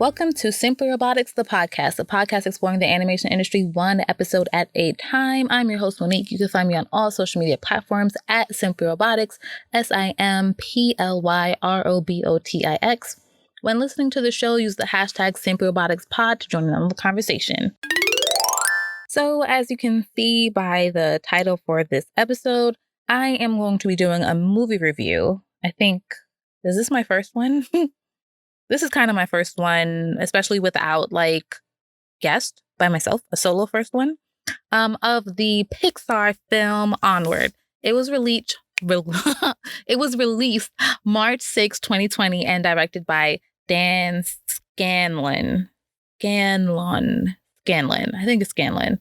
Welcome to Simply Robotics, the podcast exploring the animation industry one episode at a time. I'm your host, Monique. You can find me on all social media platforms at Simply Robotics, SIMPLYROBOTIX. When listening to the show, use the hashtag SimplyRoboticsPod to join in on the conversation. So, as you can see by the title for this episode, I am going to be doing a movie review. I think, is this my first one? This is kind of my first one, especially without guest by myself, a solo first one, of the Pixar film Onward. It was released March 6, 2020 and directed by Dan Scanlon. Scanlon. I think it's Scanlon.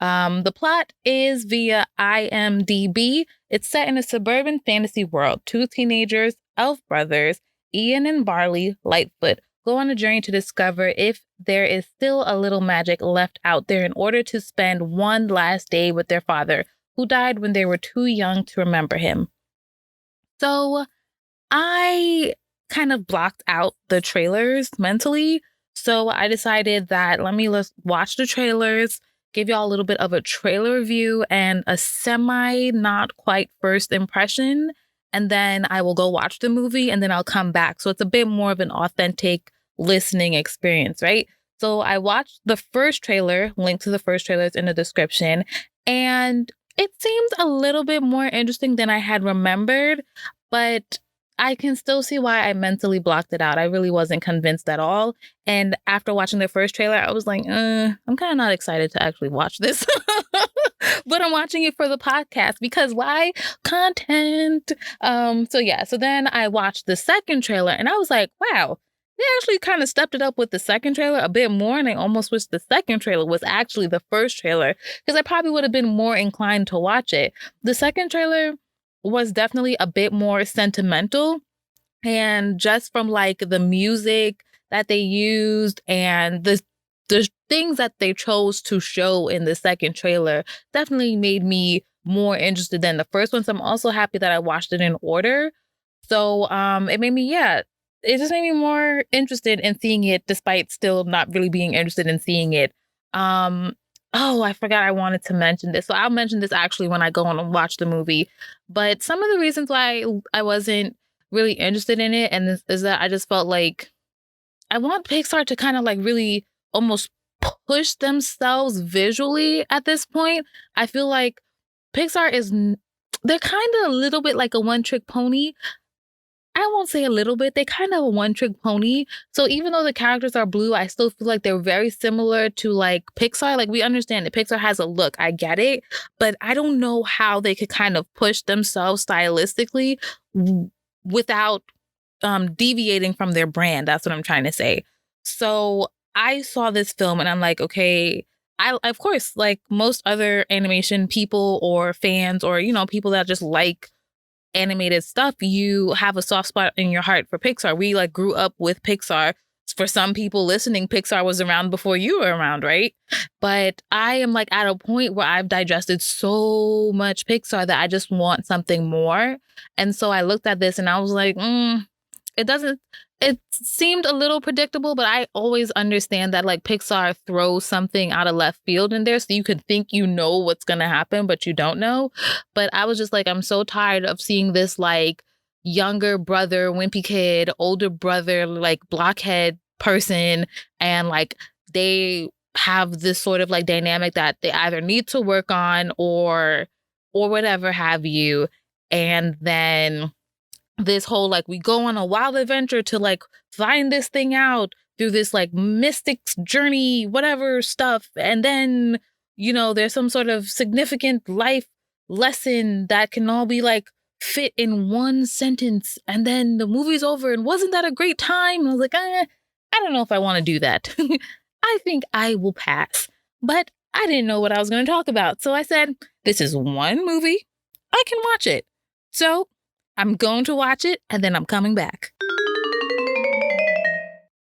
The plot is via IMDb. It's set in a suburban fantasy world. Two teenagers, elf brothers, Ian and Barley Lightfoot, go on a journey to discover if there is still a little magic left out there in order to spend one last day with their father, who died when they were too young to remember him. So I kind of blocked out the trailers mentally. So I decided that let's watch the trailers, give y'all a little bit of a trailer review and a semi not quite first impression. And then I will go watch the movie and then I'll come back. So it's a bit more of an authentic listening experience, right? So I watched the first trailer, link to the first trailer is in the description, and it seems a little bit more interesting than I had remembered, but I can still see why I mentally blocked it out. I really wasn't convinced at all. And after watching the first trailer, I was like, I'm kind of not excited to actually watch this. But I'm watching it for the podcast because why? Content. So then I watched the second trailer and I was like, wow, they actually kind of stepped it up with the second trailer a bit more. And I almost wish the second trailer was actually the first trailer because I probably would have been more inclined to watch it. The second trailer was definitely a bit more sentimental. And just from the music that they used and the things that they chose to show in the second trailer definitely made me more interested than the first one. So I'm also happy that I watched it in order. So it just made me more interested in seeing it despite still not really being interested in seeing it. Oh, I forgot I wanted to mention this. So I'll mention this actually when I go on and watch the movie. But some of the reasons why I wasn't really interested in it is that I just felt like I want Pixar to kind of really almost push themselves visually at this point. I feel like Pixar they're kind of a little bit like a one-trick pony. I won't say a little bit. They kind of a one-trick pony. So even though the characters are blue, I still feel like they're very similar to Pixar. We understand that Pixar has a look. I get it. But I don't know how they could kind of push themselves stylistically without deviating from their brand. That's what I'm trying to say. So I saw this film and I'm like, okay, I of course, like most other animation people or fans or, people that just like animated stuff, you have a soft spot in your heart for Pixar. We grew up with Pixar. For some people listening, Pixar was around before you were around, right? But I am at a point where I've digested so much Pixar that I just want something more. And so I looked at this and I was like, it seemed a little predictable, but I always understand that Pixar throws something out of left field in there. So you could think you know what's going to happen, but you don't know. But I was just I'm so tired of seeing this younger brother, wimpy kid, older brother, blockhead person. And they have this sort of dynamic that they either need to work on or whatever have you. And then this whole we go on a wild adventure to find this thing out through this mystic journey, whatever stuff. And then, there's some sort of significant life lesson that can all be fit in one sentence. And then the movie's over. And wasn't that a great time? And I was like, I don't know if I want to do that. I think I will pass. But I didn't know what I was going to talk about. So I said, this is one movie. I can watch it. So I'm going to watch it and then I'm coming back.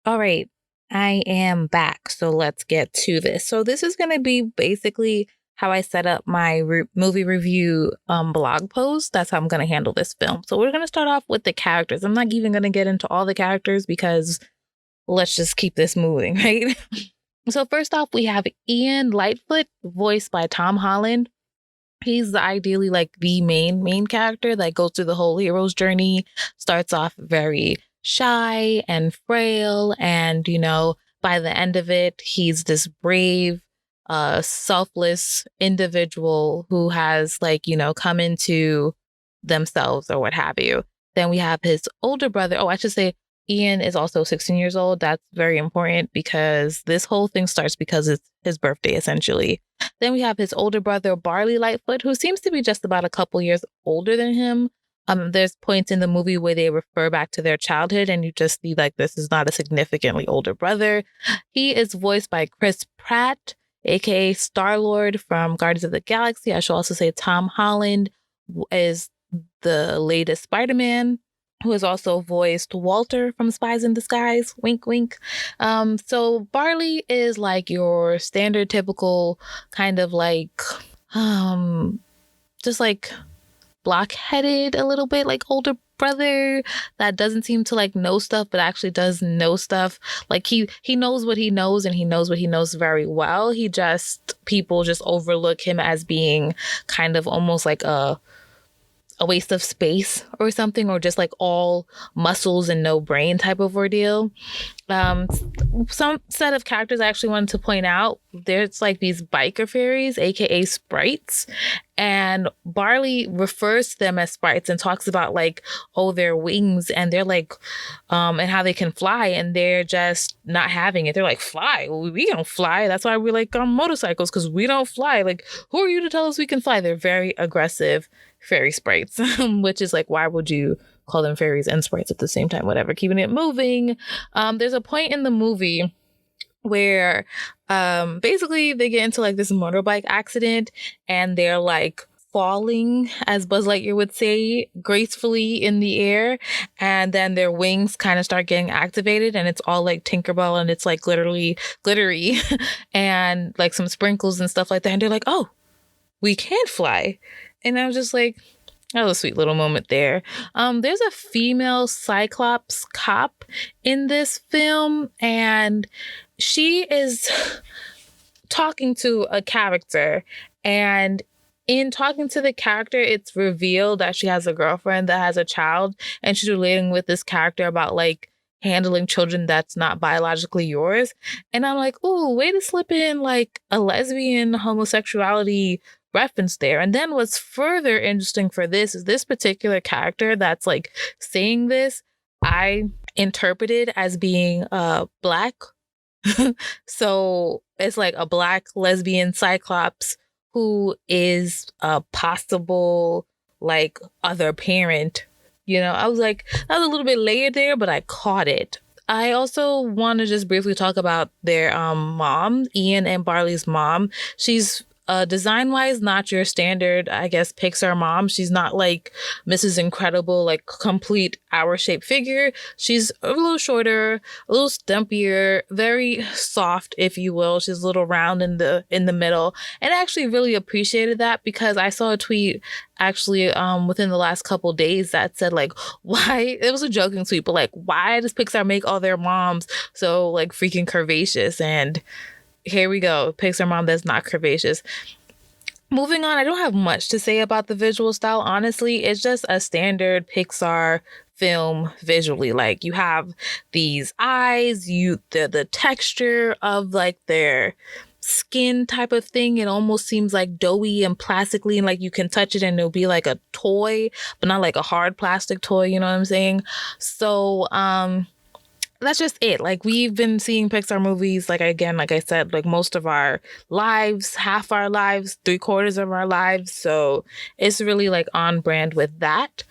All right, I am back. So let's get to this. So this is going to be basically how I set up my movie review blog post. That's how I'm going to handle this film. So we're going to start off with the characters. I'm not even going to get into all the characters because let's just keep this moving, right? So first off, we have Ian Lightfoot, voiced by Tom Holland. He's ideally like the main character that goes through the whole hero's journey. Starts off very shy and frail, and by the end of it, he's this brave, selfless individual who has come into themselves or what have you. Then we have his older brother. Oh, I should say Ian is also 16 years old. That's very important because this whole thing starts because it's his birthday, essentially. Then we have his older brother, Barley Lightfoot, who seems to be just about a couple years older than him. There's points in the movie where they refer back to their childhood, and you just see this is not a significantly older brother. He is voiced by Chris Pratt, aka Star-Lord from Guardians of the Galaxy. I should also say Tom Holland is the latest Spider-Man, who has also voiced Walter from Spies in Disguise. Wink, wink. So Barley is like your standard typical kind of just like block-headed a little bit, like older brother that doesn't seem to know stuff, but actually does know stuff. He knows what he knows, and he knows what he knows very well. People just overlook him as being kind of almost like a waste of space or something, or just all muscles and no brain type of ordeal. Some set of characters I actually wanted to point out, there's these biker fairies, aka sprites, and Barley refers to them as sprites and talks about their wings, and they're and how they can fly, and they're just not having it. They're fly? Well, we don't fly. That's why we on motorcycles, because we don't fly. Who are you to tell us we can fly? They're very aggressive fairy sprites, which is why would you call them fairies and sprites at the same time? Whatever, keeping it moving. There's a point in the movie where basically they get into this motorbike accident, and they're falling, as Buzz Lightyear would say, gracefully in the air, and then their wings kind of start getting activated, and it's all Tinkerbell, and it's literally glittery and some sprinkles and stuff like that, and they're oh, we can't fly. And I was just that was a sweet little moment there. There's a female Cyclops cop in this film, and she is talking to a character, and in talking to the character, it's revealed that she has a girlfriend that has a child, and she's relating with this character about handling children that's not biologically yours. And I'm ooh, way to slip in a lesbian homosexuality reference there. And then what's further interesting for this is this particular character that's saying this, I interpreted as being black. So it's a black lesbian Cyclops who is a possible other parent. I was that was a little bit layered there, but I caught it. I also want to just briefly talk about their mom, Ian and Barley's mom. She's design-wise, not your standard, I guess, Pixar mom. She's not Mrs. Incredible, complete hour-shaped figure. She's a little shorter, a little stumpier, very soft, if you will. She's a little round in the middle. And I actually really appreciated that, because I saw a tweet actually within the last couple days that said why, it was a joking tweet, but why does Pixar make all their moms so freaking curvaceous? And here we go, Pixar mom that's not curvaceous. Moving on, I don't have much to say about the visual style, honestly. It's just a standard Pixar film visually. You have these eyes, the texture of their skin type of thing. It almost seems doughy and plastically, and you can touch it and it'll be a toy, but not a hard plastic toy, you know what I'm saying? So that's just it. We've been seeing Pixar movies, again, like I said, most of our lives, half our lives, 3/4 of our lives. So it's really on brand with that.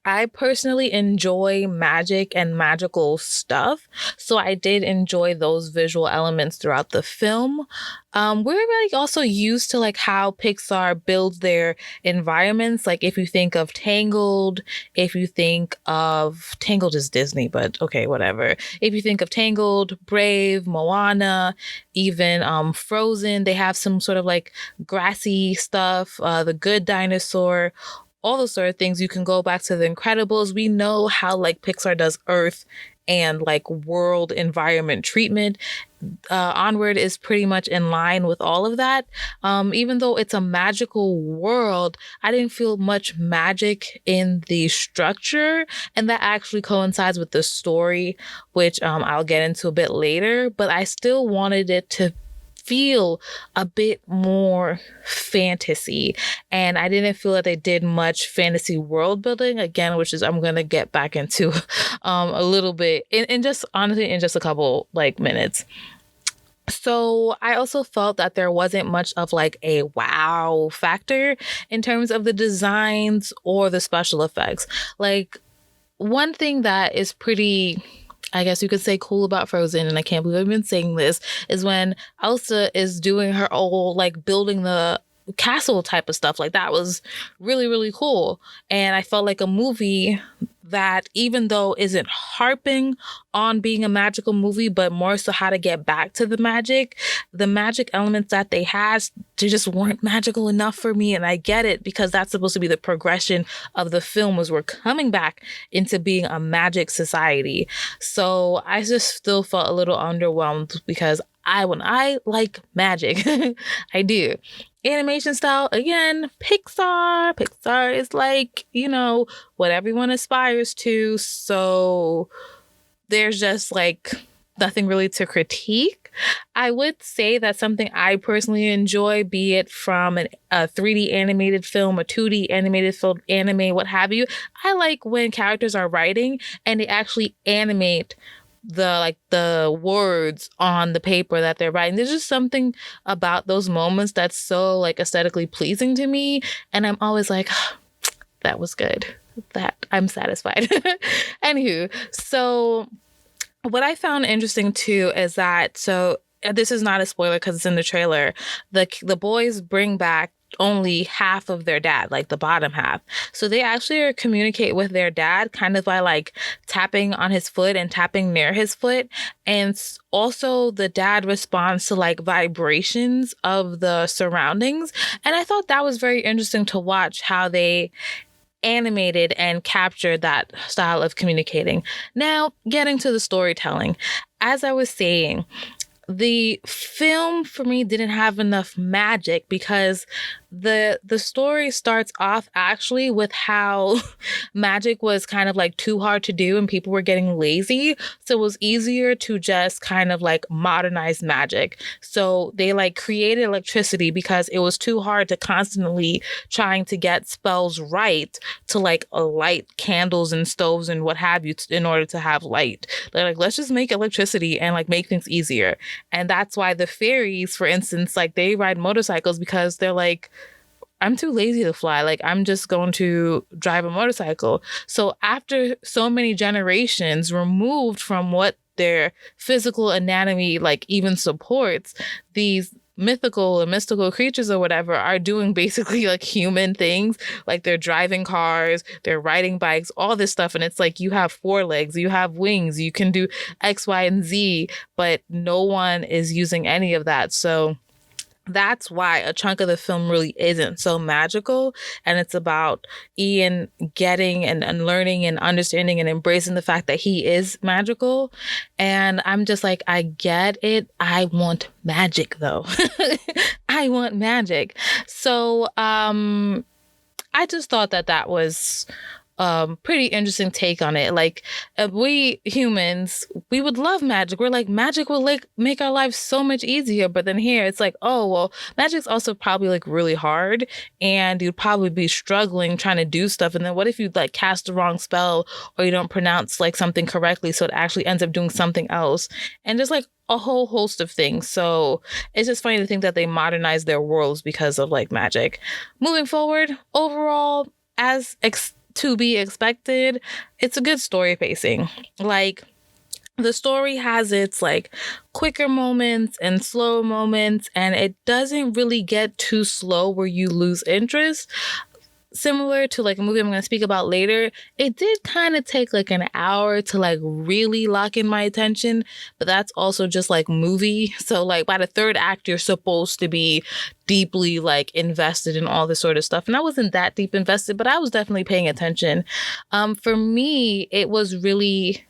I personally enjoy magic and magical stuff, so I did enjoy those visual elements throughout the film. We're really also used to how Pixar builds their environments. If you think of Tangled, if you think of Tangled is Disney, but okay, whatever. If you think of Tangled, Brave, Moana, even Frozen, they have some sort of grassy stuff. The Good Dinosaur. All those sort of things. You can go back to The Incredibles. We know how Pixar does earth and like world environment treatment. Onward is pretty much in line with all of that. Even though it's a magical world, I didn't feel much magic in the structure, and that actually coincides with the story, which I'll get into a bit later. But I still wanted it to feel a bit more fantasy, and I didn't feel that they did much fantasy world building again, which is I'm gonna get back into a little bit in just honestly in just a couple like minutes. So I also felt that there wasn't much of like a wow factor in terms of the designs or the special effects. Like one thing that is pretty, I guess you could say, cool about Frozen, and I can't believe I've been saying this, is when Elsa is doing her old like building the castle type of stuff. Like that was really, really cool. And I felt like a movie that, even though isn't harping on being a magical movie, but more so how to get back to the magic elements that they had, they just weren't magical enough for me. And I get it, because that's supposed to be the progression of the film, was we're coming back into being a magic society. So I just still felt a little underwhelmed, because when I like magic, I do. Animation style, again, Pixar. Pixar is like, what everyone aspires to. So there's just like nothing really to critique. I would say that something I personally enjoy, be it from a 3D animated film, a 2D animated film, anime, what have you. I like when characters are writing and they actually animate the words on the paper that they're writing. There's just something about those moments that's so like aesthetically pleasing to me, and I'm always like, that was good, that I'm satisfied. Anywho, so what I found interesting too is that, so this is not a spoiler because it's in the trailer, the boys bring back only half of their dad, like the bottom half. So they actually communicate with their dad kind of by like tapping on his foot and tapping near his foot. And also the dad responds to like vibrations of the surroundings. And I thought that was very interesting to watch how they animated and captured that style of communicating. Now, getting to the storytelling, as I was saying, the film for me didn't have enough magic, because the story starts off actually with how magic was kind of like too hard to do and people were getting lazy. So it was easier to just kind of like modernize magic. So they like created electricity because it was too hard to constantly trying to get spells right to like light candles and stoves and what have you in order to have light. They're like, let's just make electricity and like make things easier. And that's why the fairies, for instance, like they ride motorcycles because they're like, I'm too lazy to fly. Like, I'm just going to drive a motorcycle. So after so many generations removed from what their physical anatomy like even supports, these mythical and mystical creatures or whatever are doing basically like human things. Like they're driving cars, they're riding bikes, all this stuff. And it's like, you have 4 legs, you have wings, you can do X, Y, and Z, but no one is using any of that. So that's why a chunk of the film really isn't so magical. And it's about Ian getting and learning and understanding and embracing the fact that he is magical. And I'm just like, I get it. I want magic though. I want magic. So I just thought that was pretty interesting take on it. Like we humans, we would love magic. We're like, magic will like make our lives so much easier. But then here it's like, oh, well, magic's also probably like really hard and you'd probably be struggling trying to do stuff. And then what if you like cast the wrong spell or you don't pronounce like something correctly, so it actually ends up doing something else? And there's like a whole host of things. So it's just funny to think that they modernized their worlds because of like magic. Moving forward, overall, as to be expected, it's a good story pacing. Like the story has its like quicker moments and slow moments, and it doesn't really get too slow where you lose interest. Similar to like a movie I'm going to speak about later, it did kind of take like an hour to like really lock in my attention, but that's also just like movie. So like by the third act, you're supposed to be deeply like invested in all this sort of stuff. And I wasn't that deep invested, but I was definitely paying attention. For me, it was really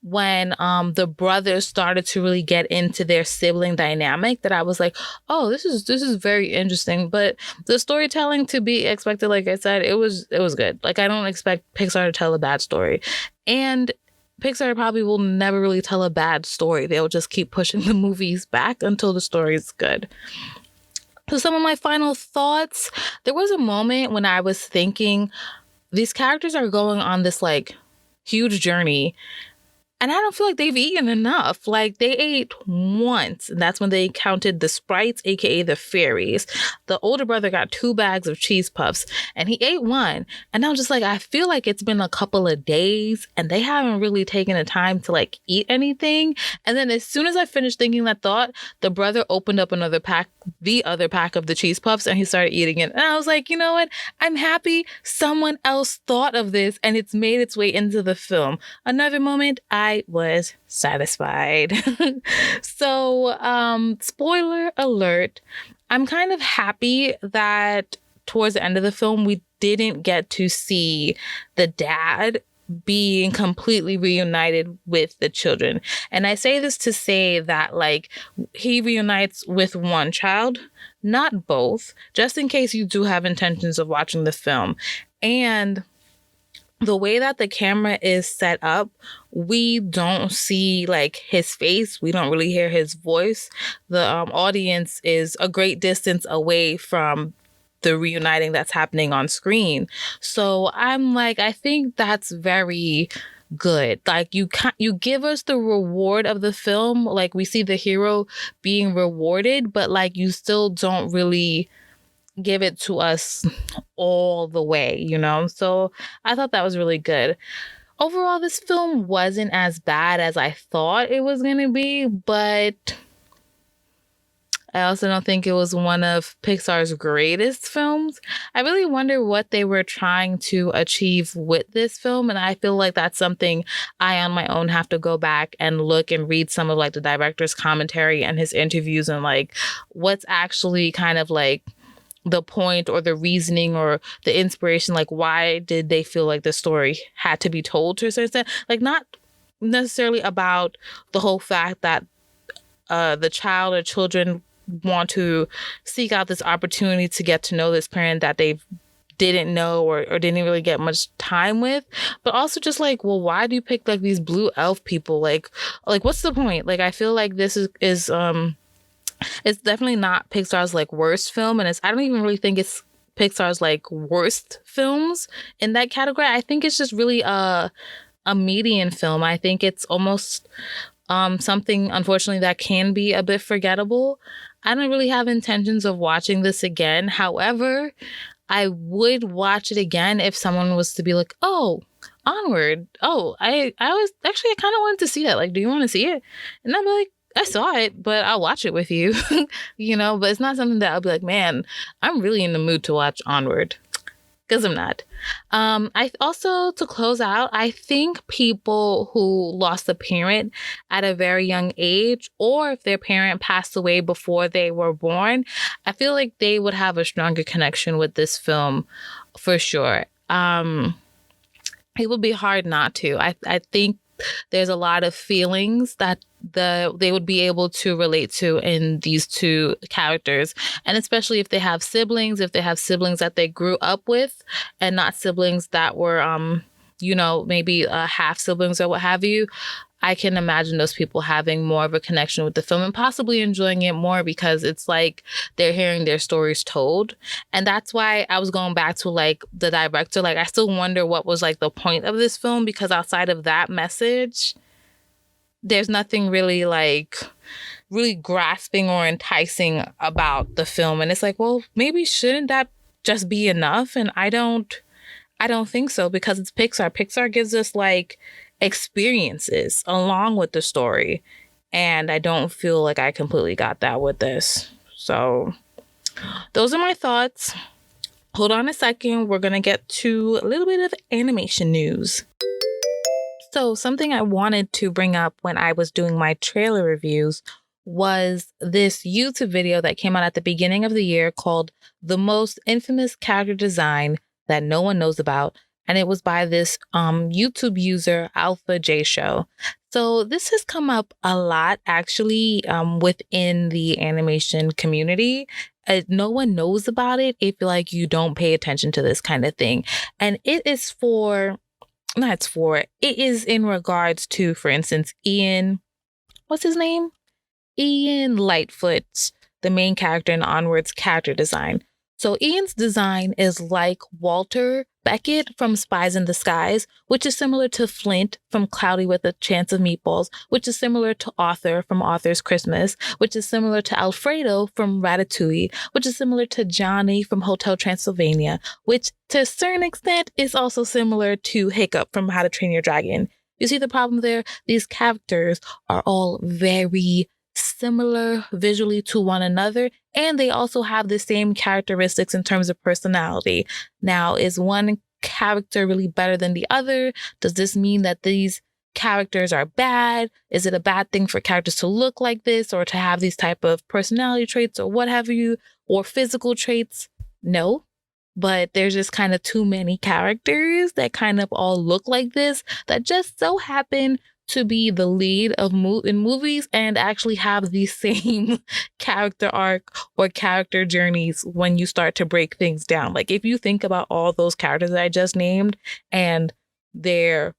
when the brothers started to really get into their sibling dynamic that I was like, oh, this is very interesting. But the storytelling to be expected, like I said, it was good. Like, I don't expect Pixar to tell a bad story. And Pixar probably will never really tell a bad story. They'll just keep pushing the movies back until the story is good. So some of my final thoughts, there was a moment when I was thinking these characters are going on this like huge journey, and I don't feel like they've eaten enough. Like, they ate once, and that's when they counted the sprites, aka the fairies. The older brother got 2 bags of cheese puffs, and he ate one. And I was just like, I feel like it's been a couple of days, and they haven't really taken the time to like eat anything. And then as soon as I finished thinking that thought, the brother opened up the other pack of the cheese puffs, and he started eating it. And I was like, you know what? I'm happy someone else thought of this, and it's made its way into the film. Another moment, I was satisfied. So, spoiler alert, I'm kind of happy that towards the end of the film, we didn't get to see the dad being completely reunited with the children. And I say this to say that, like, he reunites with one child, not both, just in case you do have intentions of watching the film. And the way that the camera is set up, we don't see like his face. We don't really hear his voice. The audience is a great distance away from the reuniting that's happening on screen. So I'm like, I think that's very good. Like, you give us the reward of the film. Like, we see the hero being rewarded, but like, you still don't really give it to us all the way, you know? So I thought that was really good. Overall, this film wasn't as bad as I thought it was going to be, but I also don't think it was one of Pixar's greatest films. I really wonder what they were trying to achieve with this film, and I feel like that's something I on my own have to go back and look and read some of like the director's commentary and his interviews, and like what's actually kind of like the point or the reasoning or the inspiration. Like, why did they feel like the story had to be told to a certain extent? Like, not necessarily about the whole fact that the child or children want to seek out this opportunity to get to know this parent that they didn't know or didn't really get much time with, but also just like, well, why do you pick like these blue elf people? Like what's the point? Like, I feel like this is it's definitely not Pixar's like worst film, and I don't even really think it's Pixar's like worst films in that category. I think it's just really a median film. I think it's almost something, unfortunately, that can be a bit forgettable. I don't really have intentions of watching this again. However, I would watch it again if someone was to be like, oh, Onward. Oh, I was actually, I kind of wanted to see that. Like, do you want to see it? And I'd be like, I saw it, but I'll watch it with you, you know, but it's not something that I'll be like, man, I'm really in the mood to watch Onward, because I'm not. I also, to close out, I think people who lost a parent at a very young age, or if their parent passed away before they were born, I feel like they would have a stronger connection with this film for sure. It would be hard not to. I think there's a lot of feelings that they would be able to relate to in these two characters. And especially if they have siblings that they grew up with and not siblings that were, maybe half siblings or what have you. I can imagine those people having more of a connection with the film and possibly enjoying it more, because it's like they're hearing their stories told. And that's why I was going back to like the director. Like, I still wonder what was like the point of this film, because outside of that message, there's nothing really like really grasping or enticing about the film. And it's like, well, maybe shouldn't that just be enough? And I don't think so, because it's Pixar. Pixar gives us like experiences along with the story, and I don't feel like I completely got that with this. So those are my thoughts. Hold on a second, we're gonna get to a little bit of animation news. So something I wanted to bring up when I was doing my trailer reviews was this YouTube video that came out at the beginning of the year called The Most Infamous Character Design That No One Knows About. And it was by this YouTube user, Alpha J Show. So this has come up a lot actually within the animation community. No one knows about it if like you don't pay attention to this kind of thing. And it is for, not it's for, it is in regards to, for instance, Ian, what's his name? Ian Lightfoot's, the main character in Onward's character design. So Ian's design is like Walter Beckett from Spies in Disguise, which is similar to Flint from Cloudy with a Chance of Meatballs, which is similar to Arthur from Arthur's Christmas, which is similar to Alfredo from Ratatouille, which is similar to Johnny from Hotel Transylvania, which to a certain extent is also similar to Hiccup from How to Train Your Dragon. You see the problem there? These characters are all very similar visually to one another, and they also have the same characteristics in terms of personality. Now, is one character really better than the other? Does this mean that these characters are bad? Is it a bad thing for characters to look like this or to have these type of personality traits or what have you, or physical traits? No. But there's just kind of too many characters that kind of all look like this that just so happen to be the lead of in movies and actually have the same character arc or character journeys when you start to break things down. Like if you think about all those characters that I just named and their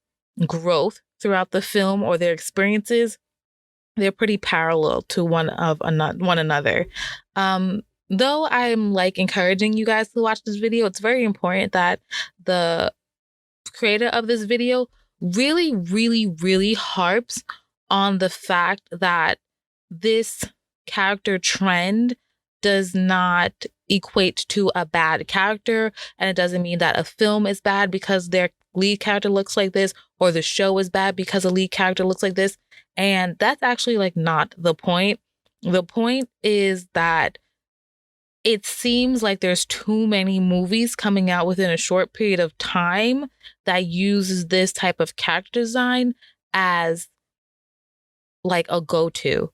growth throughout the film or their experiences, they're pretty parallel to one another. Though I'm like encouraging you guys to watch this video, it's very important that the creator of this video really, really, really harps on the fact that this character trend does not equate to a bad character. And it doesn't mean that a film is bad because their lead character looks like this, or the show is bad because a lead character looks like this. And that's actually like not the point. The point is that it seems like there's too many movies coming out within a short period of time that uses this type of character design as like a go-to.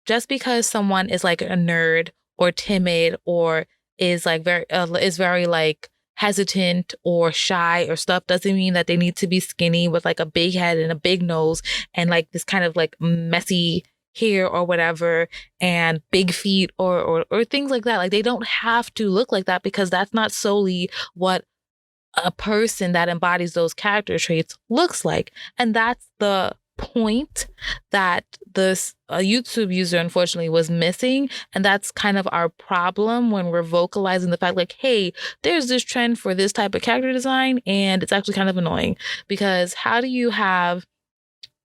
Just because someone is like a nerd or timid or is like very like hesitant or shy or stuff doesn't mean that they need to be skinny with like a big head and a big nose and like this kind of like messy hair or whatever and big feet or things like that. Like they don't have to look like that because that's not solely what a person that embodies those character traits looks like. And that's the point that this YouTube user unfortunately was missing. And that's kind of our problem when we're vocalizing the fact like, hey, there's this trend for this type of character design. And it's actually kind of annoying because how do you have,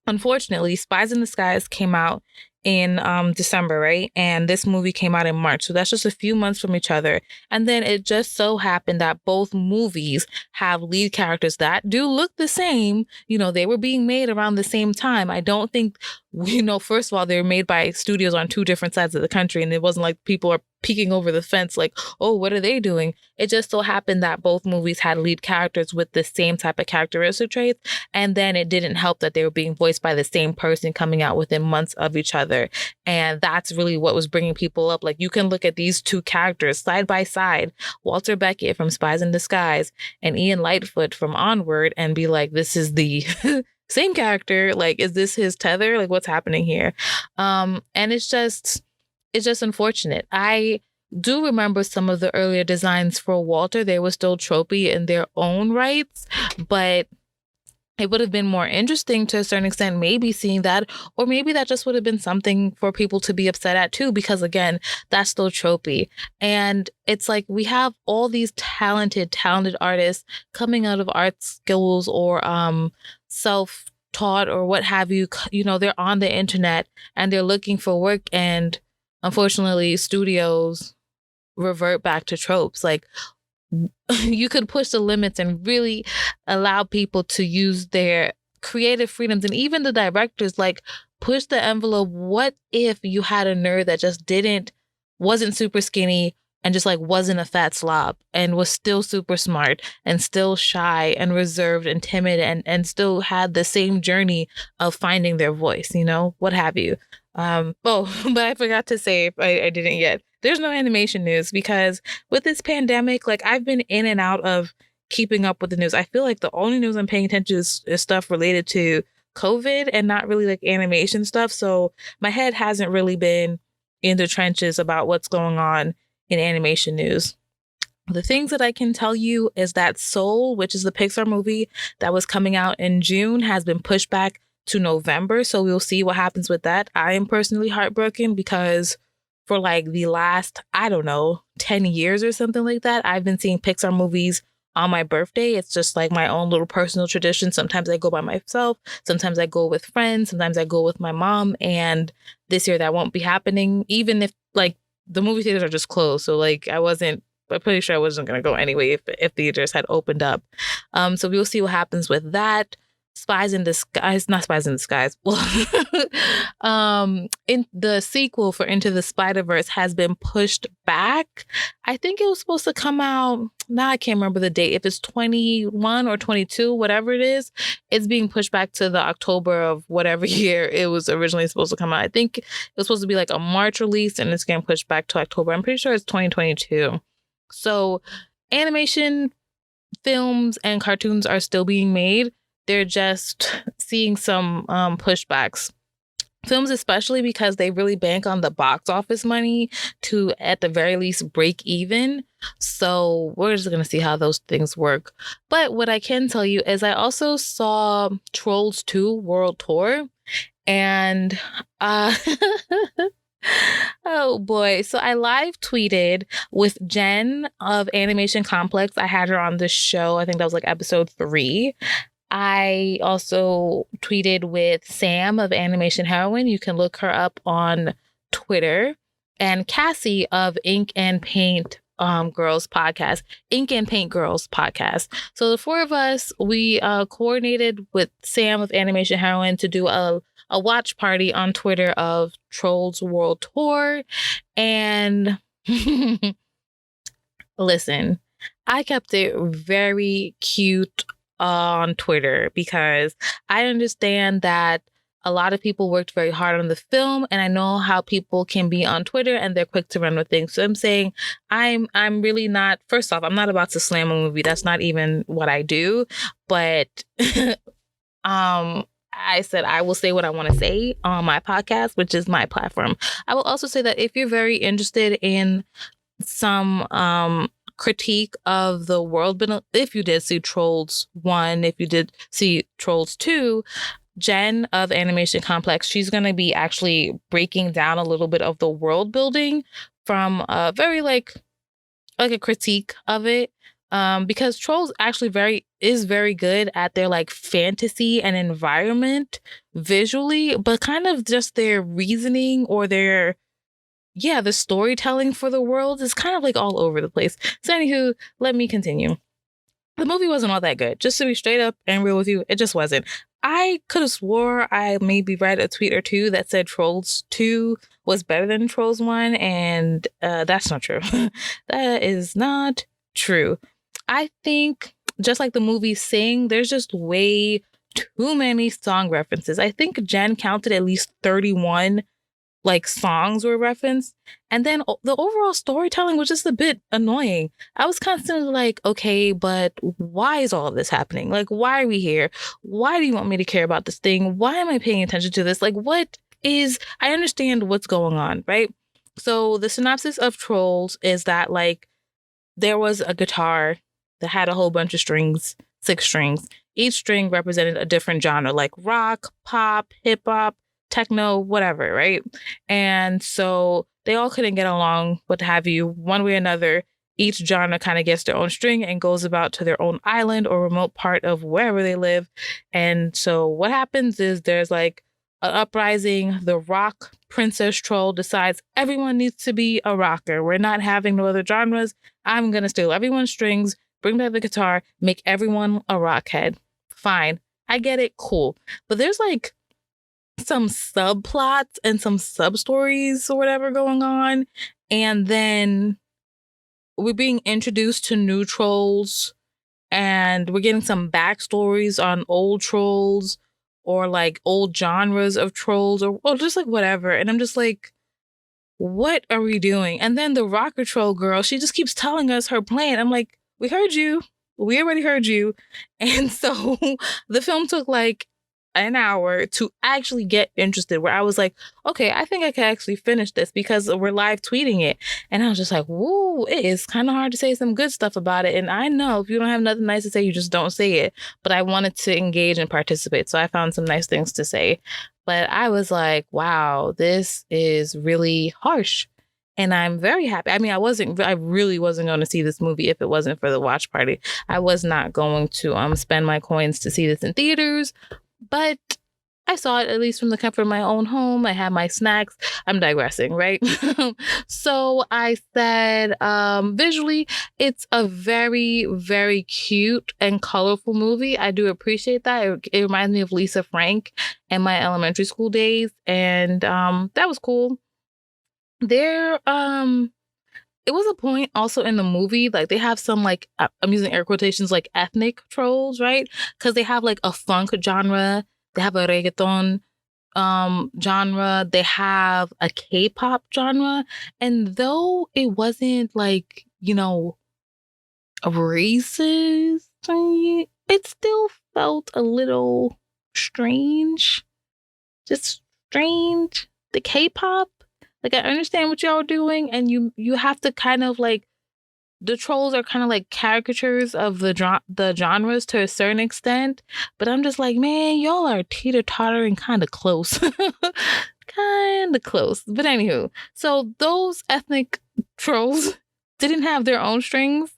unfortunately, Spies in Disguise came out in December, right? And this movie came out in March. So that's just a few months from each other. And then it just so happened that both movies have lead characters that do look the same. You know, they were being made around the same time. I don't think, you know, first of all, they were made by studios on two different sides of the country. And it wasn't like people are peeking over the fence like, oh, what are they doing? It just so happened that both movies had lead characters with the same type of characteristic traits. And then it didn't help that they were being voiced by the same person coming out within months of each other. And that's really what was bringing people up. Like you can look at these two characters side by side, Walter Beckett from Spies in Disguise and Ian Lightfoot from Onward, and be like, this is the same character. Like, is this his tether? Like, what's happening here? And it's just unfortunate. I do remember some of the earlier designs for Walter. They were still tropey in their own rights, but it would have been more interesting to a certain extent, maybe seeing that, or maybe that just would have been something for people to be upset at too, because again, that's still tropey. And it's like we have all these talented artists coming out of art schools or self-taught or what have you. You know, they're on the internet and they're looking for work, and unfortunately, studios revert back to tropes. Like you could push the limits and really allow people to use their creative freedoms, and even the directors like push the envelope. What if you had a nerd that just wasn't super skinny and just like wasn't a fat slob and was still super smart and still shy and reserved and timid and still had the same journey of finding their voice, you know, what have you. But I forgot to say, I didn't yet. There's no animation news because with this pandemic, like I've been in and out of keeping up with the news. I feel like the only news I'm paying attention to is stuff related to COVID and not really like animation stuff. So my head hasn't really been in the trenches about what's going on in animation news. The things that I can tell you is that Soul, which is the Pixar movie that was coming out in June, has been pushed back to November. So we'll see what happens with that. I am personally heartbroken because for like the last, I don't know, 10 years or something like that, I've been seeing Pixar movies on my birthday. It's just like my own little personal tradition. Sometimes I go by myself. Sometimes I go with friends. Sometimes I go with my mom. And this year that won't be happening, even if like the movie theaters are just closed. So like I'm pretty sure I wasn't going to go anyway if theaters had opened up. So we'll see what happens with that. Spies in Disguise, not Spies in Disguise. Well, in the sequel for Into the Spider-Verse has been pushed back. I think it was supposed to come out. Now I can't remember the date. If it's 21 or 22, whatever it is, it's being pushed back to the October of whatever year it was originally supposed to come out. I think it was supposed to be like a March release and it's getting pushed back to October. I'm pretty sure it's 2022. So animation films and cartoons are still being made. They're just seeing some pushbacks. Films especially because they really bank on the box office money to, at the very least, break even. So we're just going to see how those things work. But what I can tell you is I also saw Trolls 2 World Tour. And oh boy. So I live tweeted with Jen of Animation Complex. I had her on the show. I think that was like episode 3. I also tweeted with Sam of Animation Heroine. You can look her up on Twitter. And Cassie of Ink and Paint Girls podcast, Ink and Paint Girls podcast. So the 4 of us, we coordinated with Sam of Animation Heroine to do a watch party on Twitter of Trolls World Tour. And listen, I kept it very cute on Twitter because I understand that a lot of people worked very hard on the film, and I know how people can be on Twitter and they're quick to run with things. So I'm saying I'm really not, first off, I'm not about to slam a movie. That's not even what I do. But I said I will say what I want to say on my podcast, which is my platform. I will also say that if you're very interested in some critique of the world, but if you did see Trolls 1, if you did see Trolls 2, Jen of Animation Complex, she's going to be actually breaking down a little bit of the world building from a very like a critique of it. Because Trolls actually is very good at their like fantasy and environment visually, but kind of just their reasoning or the storytelling for the world is kind of like all over the place. So anywho, let me continue. The movie wasn't all that good. Just to be straight up and real with you, it just wasn't. I could have swore I maybe read a tweet or two that said Trolls 2 was better than Trolls 1, and that's not true. That is not true. I think just like the movie Sing, there's just way too many song references. I think Jen counted at least 31 like songs were referenced. And then the overall storytelling was just a bit annoying. I was constantly like, okay, but why is all of this happening? Like, why are we here? Why do you want me to care about this thing? Why am I paying attention to this? Like, I understand what's going on, right? So the synopsis of Trolls is that like there was a guitar that had a whole bunch of strings, 6 strings. Each string represented a different genre, like rock, pop, hip hop, techno, whatever, right? And so they all couldn't get along, what have you, one way or another. Each genre kind of gets their own string and goes about to their own island or remote part of wherever they live. And so what happens is there's like an uprising. The rock princess troll decides everyone needs to be a rocker. We're not having no other genres. I'm going to steal everyone's strings, bring back the guitar, make everyone a rockhead. Fine. I get it. Cool. But there's like some subplots and some sub-stories or whatever going on. And then we're being introduced to new trolls and we're getting some backstories on old trolls or like old genres of trolls or just like whatever. And I'm just like, what are we doing? And then the rocker troll girl, she just keeps telling us her plan. I'm like, we heard you. We already heard you. And so the film took like an hour to actually get interested, where I was like, okay, I think I can actually finish this because we're live tweeting it. And I was just like, woo, it is kind of hard to say some good stuff about it. And I know if you don't have nothing nice to say, you just don't say it. But I wanted to engage and participate. So I found some nice things to say. But I was like, wow, this is really harsh. And I'm very happy. I mean, I really wasn't going to see this movie if it wasn't for the watch party. I was not going to spend my coins to see this in theaters, but I saw it at least from the comfort of my own home. I had my snacks. I'm digressing, right? So I said, visually, it's a very, very cute and colorful movie. I do appreciate that. It reminds me of Lisa Frank and my elementary school days. And that was cool. There, it was a point also in the movie, like they have some like I'm using air quotations like ethnic trolls, right? Because they have like a funk genre, they have a reggaeton genre, they have a K-pop genre, and though it wasn't like a racist, it still felt a little strange, just strange. The K-pop. Like, I understand what y'all are doing, and you have to kind of like, the trolls are kind of like caricatures of the genres to a certain extent, but I'm just like, man, y'all are teeter-tottering kind of close. Kind of close. But anywho, so those ethnic trolls didn't have their own strings,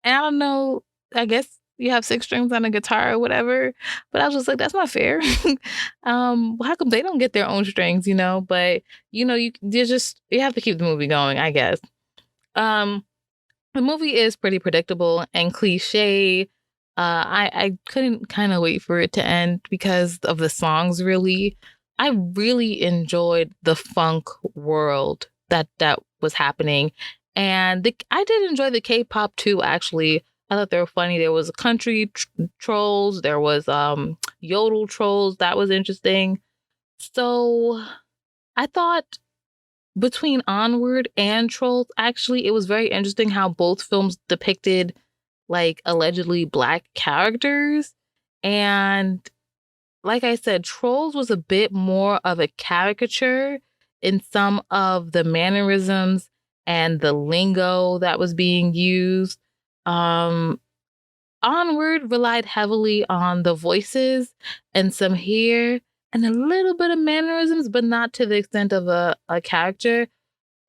and I don't know, I guess you have 6 strings on a guitar or whatever. But I was just like, that's not fair. How come they don't get their own strings, But you have to keep the movie going, I guess. The movie is pretty predictable and cliche. I couldn't kind of wait for it to end because of the songs, really. I really enjoyed the funk world that was happening. And I did enjoy the K-pop too, actually. I thought they were funny. There was country trolls. There was yodel trolls. That was interesting. So I thought between Onward and Trolls, actually, it was very interesting how both films depicted like allegedly Black characters. And like I said, Trolls was a bit more of a caricature in some of the mannerisms and the lingo that was being used. Onward relied heavily on the voices and some hair and a little bit of mannerisms, but not to the extent of a character.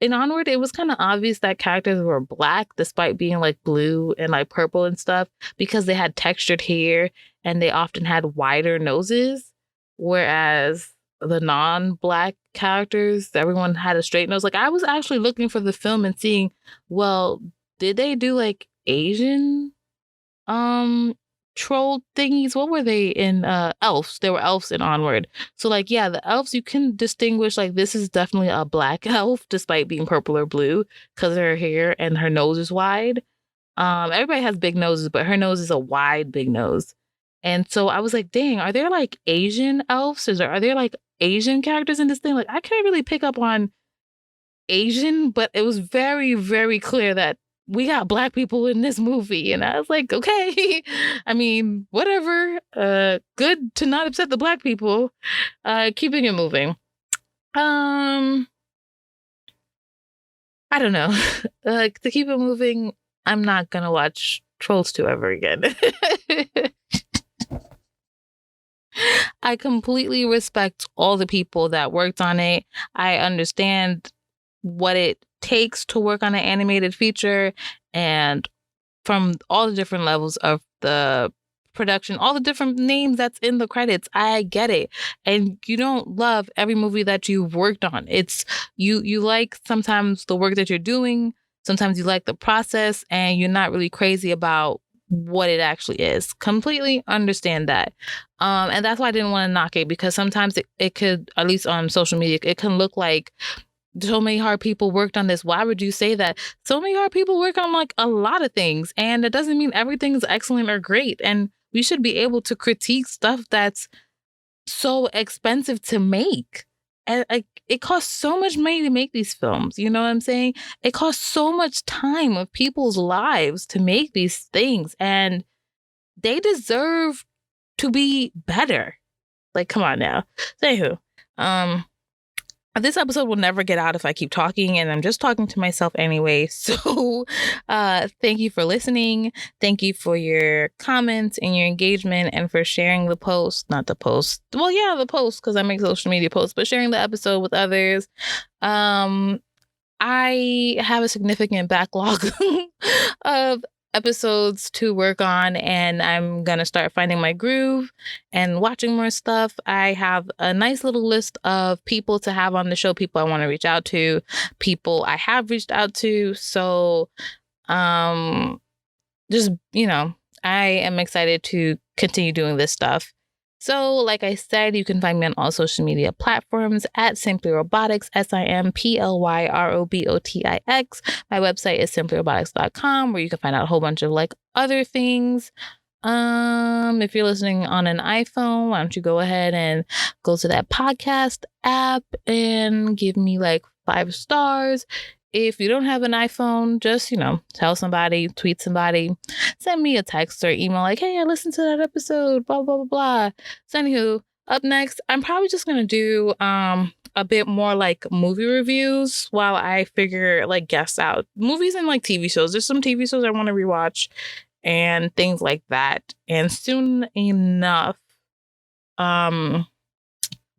In Onward, it was kind of obvious that characters were Black despite being like blue and like purple and stuff because they had textured hair and they often had wider noses, whereas the non-Black characters, everyone had a straight nose. Like, I was actually looking for the film and seeing, well, did they do like Asian troll thingies? What were they in elves? There were elves in Onward. So like, yeah, the elves, you can distinguish like this is definitely a Black elf despite being purple or blue because her hair and her nose is wide. Everybody has big noses, but her nose is a wide big nose. And so I was like, dang, are there like Asian elves? Are there like Asian characters in this thing? Like, I can't really pick up on Asian, but it was very, very clear that we got Black people in this movie. And I was like, okay, I mean, whatever. Good to not upset the Black people. Keeping it moving. I don't know. To keep it moving, I'm not gonna watch Trolls 2 ever again. I completely respect all the people that worked on it. I understand what it takes to work on an animated feature, and from all the different levels of the production, all the different names that's in the credits, I get it. And you don't love every movie that you've worked on. It's you like sometimes the work that you're doing, sometimes you like the process, and you're not really crazy about what it actually is. Completely understand that. And that's why I didn't want to knock it, because sometimes it could, at least on social media, it can look like so many hard people worked on this. Why would you say that? So many hard people work on like a lot of things, and it doesn't mean everything is excellent or great. And we should be able to critique stuff that's so expensive to make. And like, it costs so much money to make these films. You know what I'm saying? It costs so much time of people's lives to make these things, and they deserve to be better. Like, come on now. So, anywho, this episode will never get out if I keep talking, and I'm just talking to myself anyway. So thank you for listening. Thank you for your comments and your engagement, and for sharing the post. Not the post. Well, yeah, the post, because I make social media posts, but sharing the episode with others. I have a significant backlog of episodes to work on, and I'm gonna start finding my groove and watching more stuff. I have a nice little list of people to have on the show, people I want to reach out to, people I have reached out to. So just, I am excited to continue doing this stuff. So, like I said, you can find me on all social media platforms at Simply Robotics, SIMPLYROBOTIX. My website is simplyrobotics.com, where you can find out a whole bunch of other things. If you're listening on an iPhone, why don't you go ahead and go to that podcast app and give me 5 stars. If you don't have an iPhone, just, tell somebody, tweet somebody, send me a text or email hey, I listened to that episode, blah, blah, blah, blah. So anywho, up next, I'm probably just going to do a bit more movie reviews while I figure guests out. Movies and TV shows. There's some TV shows I want to rewatch and things like that. And soon enough, I'm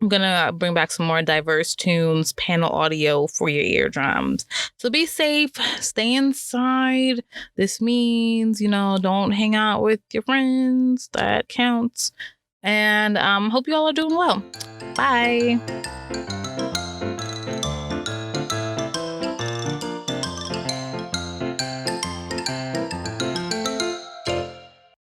going to bring back some more diverse tunes, panel audio for your eardrums. So be safe, stay inside. This means, don't hang out with your friends. That counts. And hope you all are doing well. Bye.